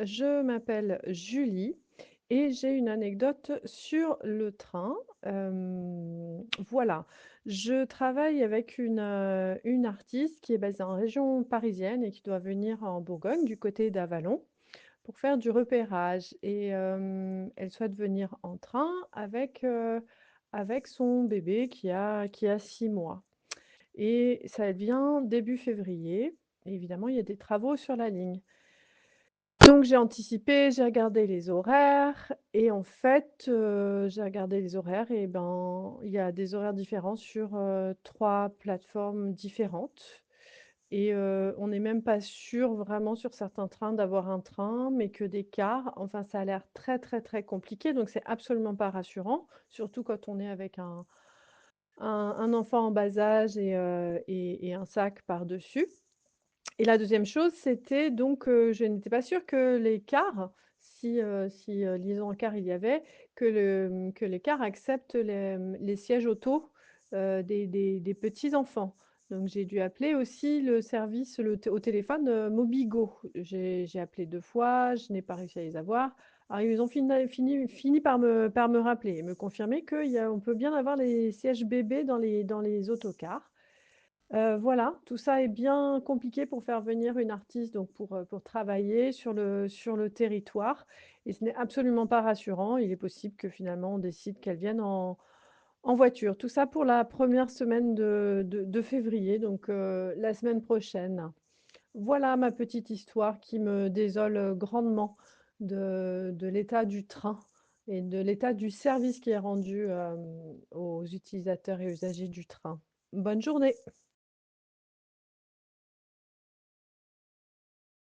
Je m'appelle Julie et j'ai une anecdote sur le train. Voilà, je travaille avec une artiste qui est basée en région parisienne et qui doit venir en Bourgogne, du côté d'Avallon, pour faire du repérage. Et elle souhaite venir en train avec son bébé qui a 6 mois. Et ça vient début février. Et évidemment, il y a des travaux sur la ligne. Donc j'ai anticipé, j'ai regardé les horaires et en fait, j'ai regardé les horaires et ben, il y a des horaires différents sur, 3 plateformes différentes et on n'est même pas sûr vraiment sur certains trains d'avoir un train, mais que des cars. Enfin, ça a l'air très, très, très compliqué, donc c'est absolument pas rassurant, surtout quand on est avec un enfant en bas âge et un sac par-dessus. Et la deuxième chose, c'était donc, je n'étais pas sûre que les cars, si liaison en car il y avait, que les cars acceptent les sièges auto, des petits enfants. Donc j'ai dû appeler aussi le service au téléphone, Mobigo. J'ai appelé 2 fois, je n'ai pas réussi à les avoir. Alors ils ont fini par me rappeler et me confirmer qu'on peut bien avoir les sièges bébés dans les autocars. Voilà, tout ça est bien compliqué pour faire venir une artiste, donc pour travailler sur le territoire et ce n'est absolument pas rassurant. Il est possible que finalement on décide qu'elle vienne en voiture. Tout ça pour la première semaine de février, donc la semaine prochaine. Voilà ma petite histoire qui me désole grandement de l'état du train et de l'état du service qui est rendu aux utilisateurs et usagers du train. Bonne journée.